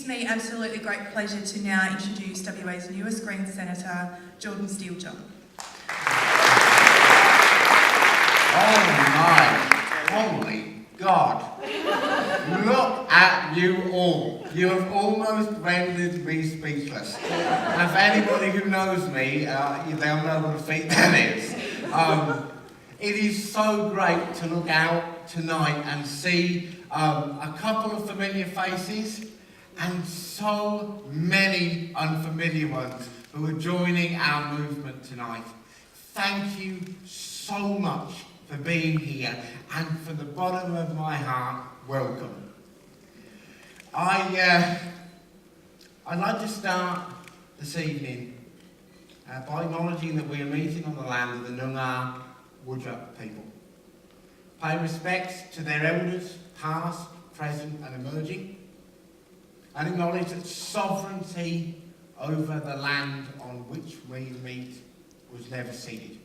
me absolutely great pleasure to now introduce WA's newest Greens Senator, Jordon Steele. Oh my, holy God. Look at you all. You have almost rendered me speechless. And for anybody who knows me, they'll know what a feat that is. It is so great to look out tonight and see a couple of familiar faces and so many unfamiliar ones who are joining our movement tonight. Thank you so much for being here, and from the bottom of my heart, welcome. I'd like to start this evening by acknowledging that we are meeting on the land of the Noongar Whadjuk people. Pay respects to their elders, past, present and emerging, and acknowledge that sovereignty over the land on which we meet was never ceded.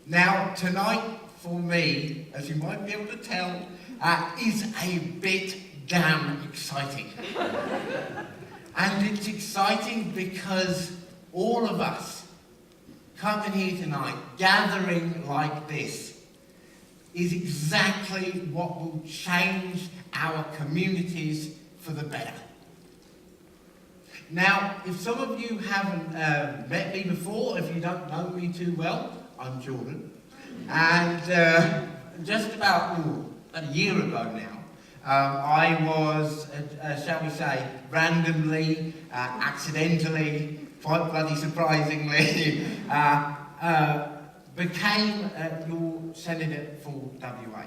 Now, tonight, for me, as you might be able to tell, is a bit damn exciting. And it's exciting because all of us coming here tonight, gathering like this, is exactly what will change our communities for the better. Now, if some of you haven't met me before, if you don't know me too well, I'm Jordon, and just about a year ago now, I was, shall we say, randomly, accidentally, quite bloody surprisingly, became your senator for WA.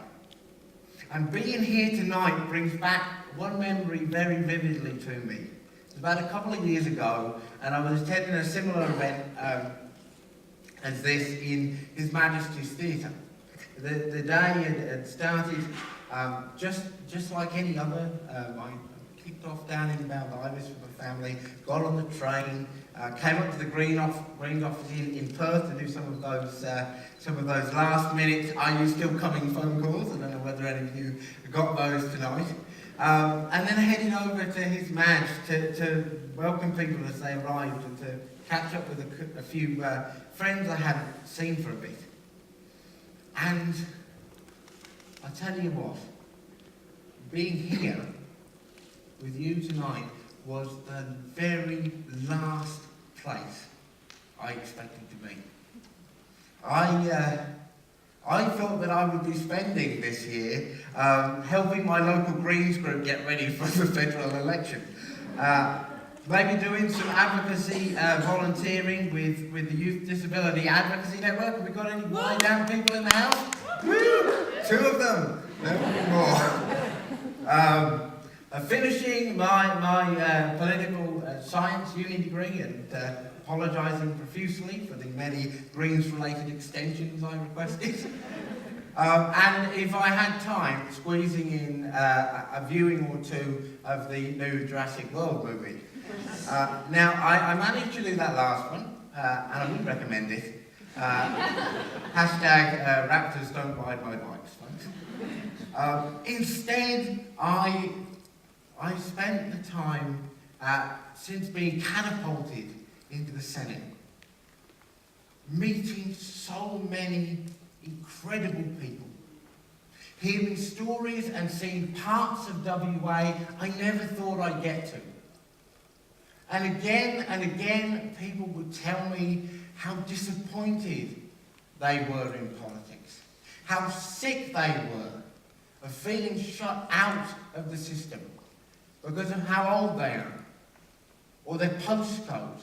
And being here tonight brings back one memory very vividly to me. It was about a couple of years ago, and I was attending a similar event as this in His Majesty's Theatre. The day had started just like any other. I kicked off down in Mount Ibis with my family, got on the train, came up to the Green Office in Perth to do some of those last minute "are you still coming" phone calls. I don't know whether any of you got those tonight. And then heading over to His Maj to welcome people as they arrived and to catch up with a few friends I hadn't seen for a bit. And I tell you what, being here with you tonight was the very last place I expected to be. I thought that I would be spending this year helping my local Greens group get ready for the federal election. Maybe doing some advocacy, volunteering with the Youth Disability Advocacy Network. Have we got any down people in the house? Woo! 2 of them. There will be more. Finishing my political science uni degree and apologising profusely for the many Greens-related extensions I requested. And if I had time, squeezing in a viewing or 2 of the new Jurassic World movie. Now, I managed to do that last one, and I wouldn't recommend it. Hashtag Raptors don't ride motorbikes, folks. Instead, I spent the time, since being catapulted into the Senate, meeting so many incredible people, hearing stories and seeing parts of WA I never thought I'd get to. And again, people would tell me how disappointed they were in politics, how sick they were of feeling shut out of the system because of how old they are, or their postcode,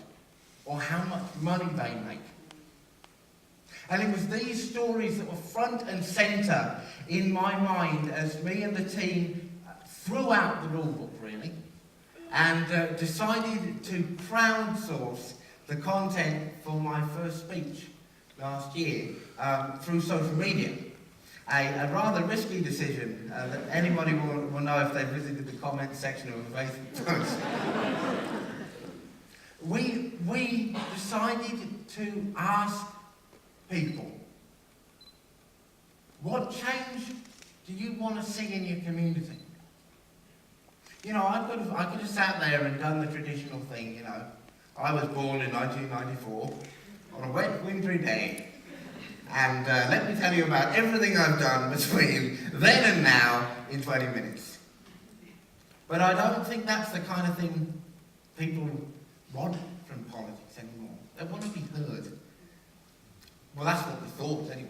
or how much money they make. And it was these stories that were front and centre in my mind as me and the team threw out the rule book, really, and decided to crowdsource the content for my first speech last year through social media. A rather risky decision that anybody will know if they visited the comment section of a Facebook post. We decided to ask people, what change do you want to see in your community? You know, I could have sat there and done the traditional thing, you know. I was born in 1994 on a wet, wintry day. And let me tell you about everything I've done between then and now in 20 minutes. But I don't think that's the kind of thing people want from politics anymore. They want to be heard. Well, that's what we thought anyway.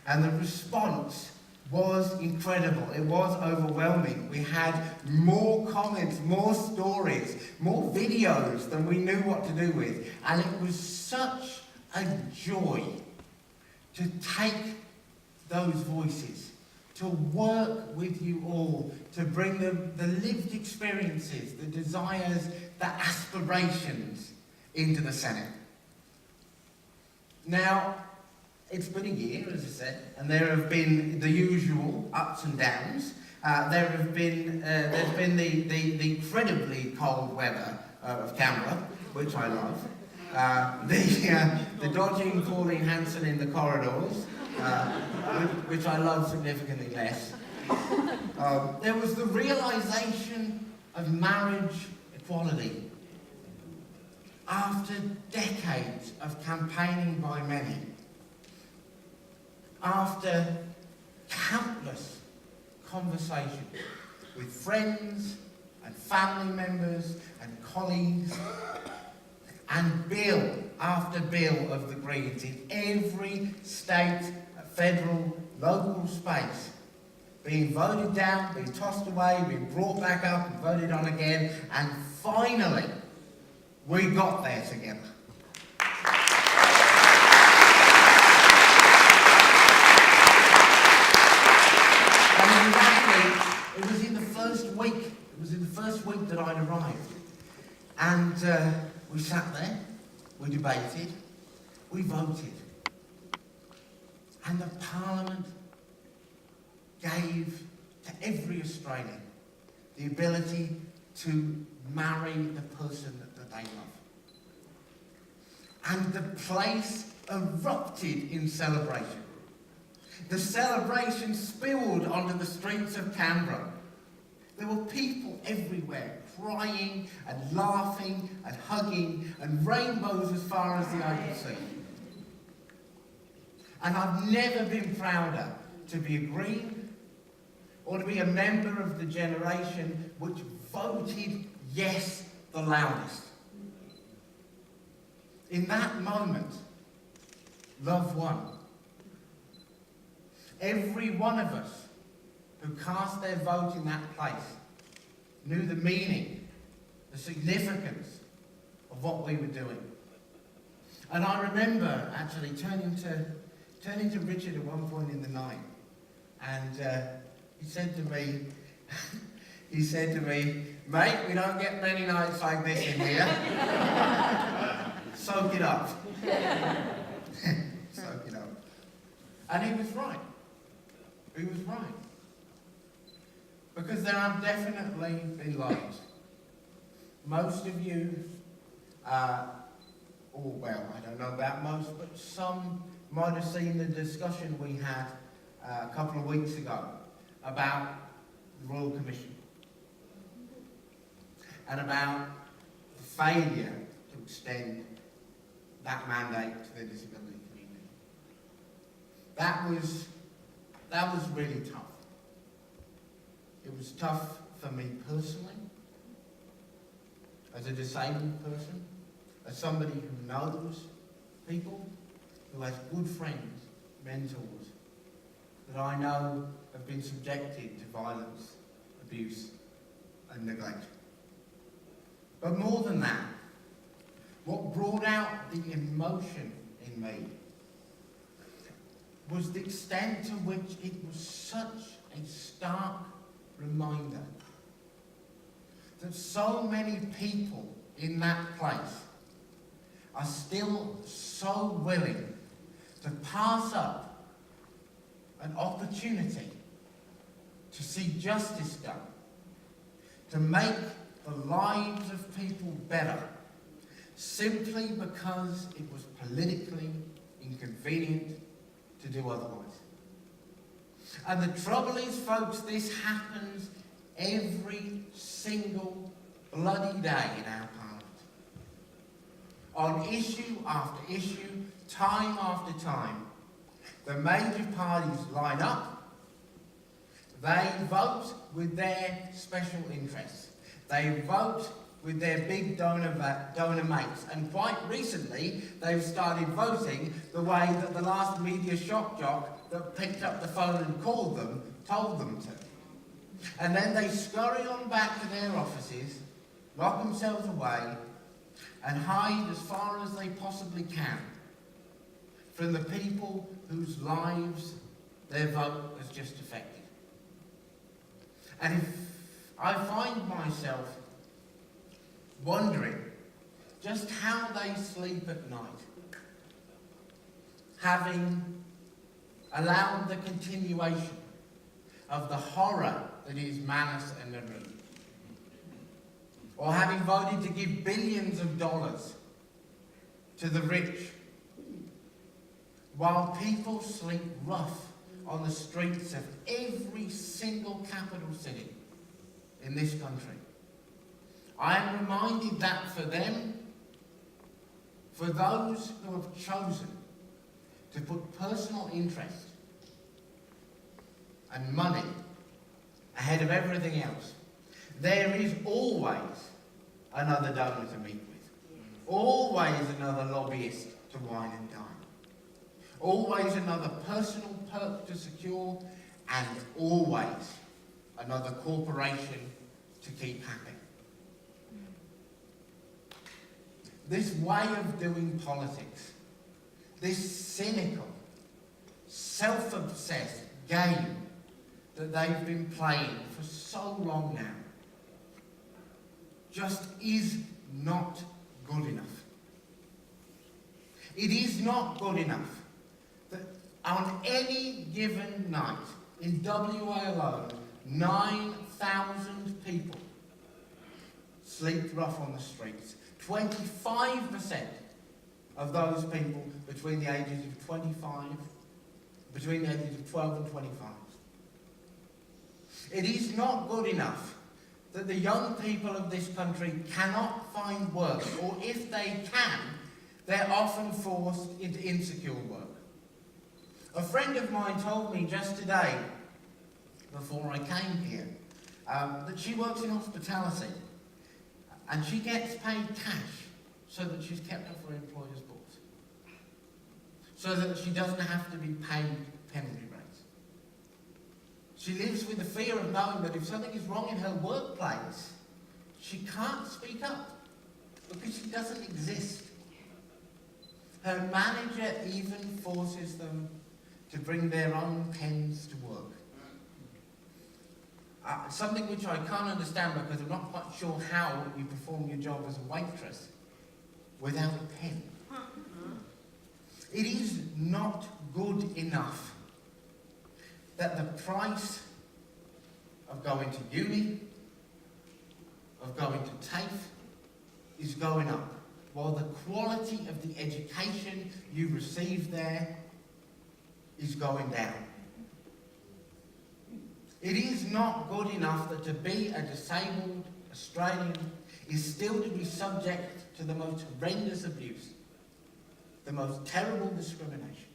And the response was incredible. It was overwhelming. We had more comments, more stories, more videos than we knew what to do with. And it was such a joy to take those voices, to work with you all, to bring the lived experiences, the desires, the aspirations into the Senate. Now, it's been a year, as I said, and there have been the usual ups and downs. There's been the incredibly cold weather of Canberra, which I love. The dodging Pauline Hanson in the corridors, which I love significantly less. There was the realisation of marriage equality. After decades of campaigning by many, after countless conversations with friends and family members and colleagues, and bill after bill of the Greens in every state, federal, local space, being voted down, being tossed away, being brought back up and voted on again, and finally, we got there together. It was in the first week. It was in the first week that I'd arrived. And we sat there, we debated, we voted. And the Parliament gave to every Australian the ability to marry the person that they love. And the place erupted in celebration. The celebration spilled onto the streets of Canberra. There were people everywhere, crying and laughing and hugging, and rainbows as far as the eye could see. And I've never been prouder to be a Green or to be a member of the generation which voted yes the loudest. In that moment, love won. Every one of us who cast their vote in that place knew the meaning, the significance of what we were doing. And I remember actually turning to Richard at one point in the night, and he said to me, mate, we don't get many nights like this in here. Soak it up. Soak it up. And he was right. He was right. Because there have definitely been lies. Most of you, well, I don't know about most, but some might have seen the discussion we had a couple of weeks ago about the Royal Commission and about the failure to extend that mandate to the disability community. That was really tough. It was tough for me personally, as a disabled person, as somebody who knows people, who has good friends, mentors, that I know have been subjected to violence, abuse, and neglect. But more than that, what brought out the emotion in me was the extent to which it was such a stark reminder that so many people in that place are still so willing to pass up an opportunity to see justice done, to make the lives of people better, simply because it was politically inconvenient to do otherwise. And the trouble is, folks, this happens every single bloody day in our Parliament. On issue after issue, time after time, the major parties line up, they vote with their special interests. They vote with their big donor mates. And quite recently, they've started voting the way that the last media shock jock that picked up the phone and called them told them to. And then they scurry on back to their offices, lock themselves away, and hide as far as they possibly can from the people whose lives their vote has just affected. And if I find myself wondering just how they sleep at night, having allowed the continuation of the horror that is Manus and Nareem, or having voted to give billions of dollars to the rich, while people sleep rough on the streets of every single capital city in this country. I am reminded that for them, for those who have chosen to put personal interest and money ahead of everything else, there is always another donor to meet with, always another lobbyist to wine and dine, always another personal perk to secure, and always another corporation to keep happy. This way of doing politics, this cynical, self-obsessed game that they've been playing for so long now, just is not good enough. It is not good enough that on any given night in WA alone, 9,000 people sleep rough on the streets. 25% of those people between the ages of 12 and 25. It is not good enough that the young people of this country cannot find work, or if they can, they're often forced into insecure work. A friend of mine told me just today, before I came here, that she works in hospitality, and she gets paid cash so that she's kept off her employer's books, so that she doesn't have to be paid penalty rates. She lives with the fear of knowing that if something is wrong in her workplace, she can't speak up because she doesn't exist. Her manager even forces them to bring their own pens to work. Something which I can't understand because I'm not quite sure how you perform your job as a waitress without a pen. It is not good enough that the price of going to uni, of going to TAFE, is going up, while the quality of the education you receive there is going down. It is not good enough that to be a disabled Australian is still to be subject to the most horrendous abuse, the most terrible discrimination.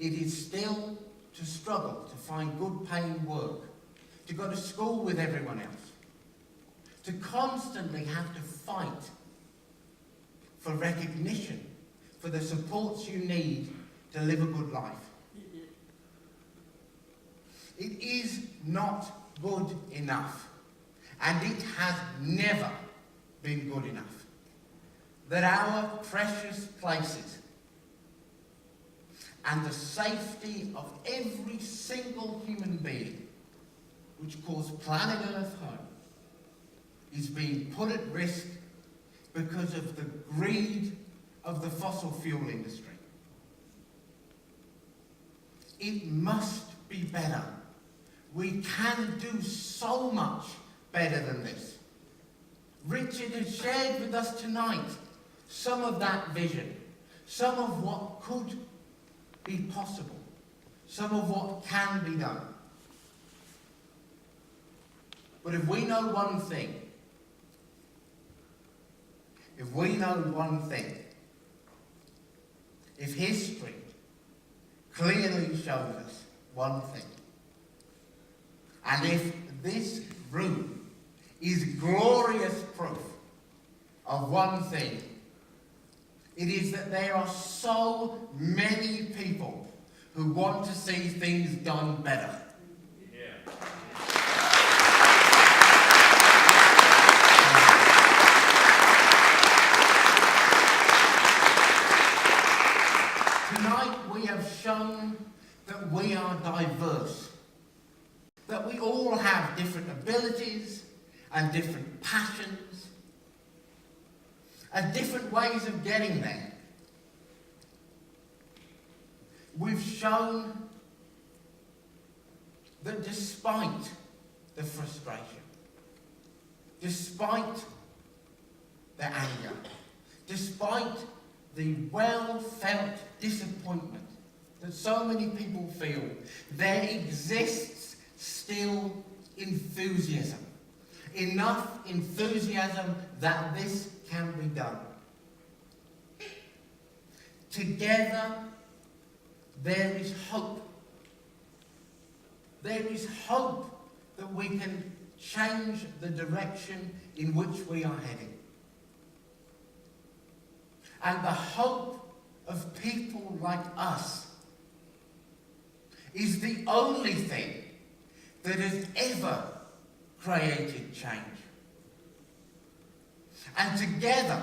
It is still to struggle to find good paying work, to go to school with everyone else, to constantly have to fight for recognition, for the supports you need to live a good life. It is not good enough, and it has never been good enough, that our precious places and the safety of every single human being which calls planet Earth home is being put at risk because of the greed of the fossil fuel industry. It must be better. We can do so much better than this. Richard has shared with us tonight some of that vision, some of what could be possible, some of what can be done. But if we know one thing, if history clearly shows us one thing, and if this room is glorious proof of one thing, it is that there are so many people who want to see things done better. Tonight we have shown that we are diverse, that we all have different abilities and different passions and different ways of getting there. We've shown that despite the frustration, despite the anger, despite the well-felt disappointment that so many people feel, there exists still enthusiasm. Enough enthusiasm that this can be done. Together, there is hope. There is hope that we can change the direction in which we are heading. And the hope of people like us is the only thing that has ever created change. And together,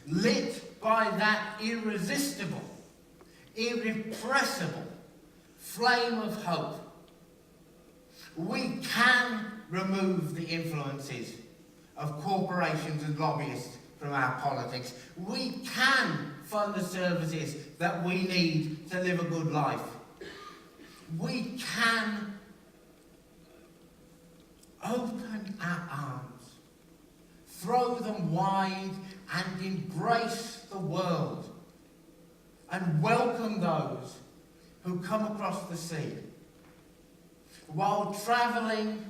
lit by that irresistible, irrepressible flame of hope, we can remove the influences of corporations and lobbyists from our politics. We can fund the services that we need to live a good life. We can open our arms, throw them wide, and embrace the world, and welcome those who come across the sea, while travelling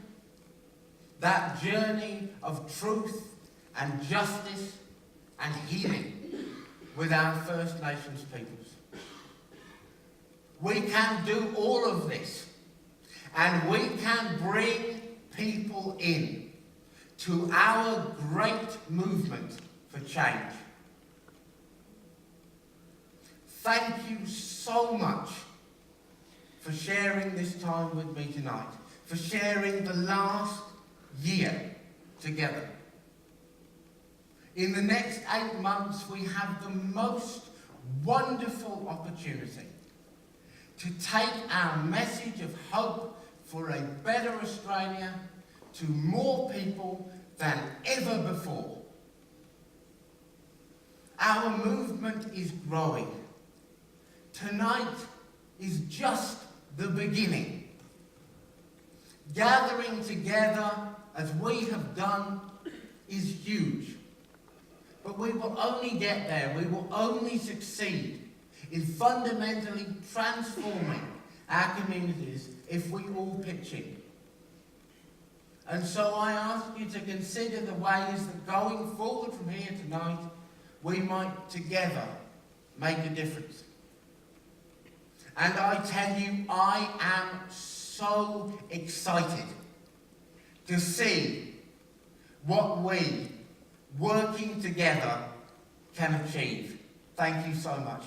that journey of truth and justice and healing with our First Nations peoples. We can do all of this, and we can bring people in to our great movement for change. Thank you so much for sharing this time with me tonight, for sharing the last year together. In the next 8 months, we have the most wonderful opportunity to take our message of hope for a better Australia to more people than ever before. Our movement is growing. Tonight is just the beginning. Gathering together as we have done is huge. But we will only get there, we will only succeed in fundamentally transforming our communities if we all pitch in. And so I ask you to consider the ways that going forward from here tonight, we might together make a difference. And I tell you, I am so excited to see what we, working together, can achieve. Thank you so much.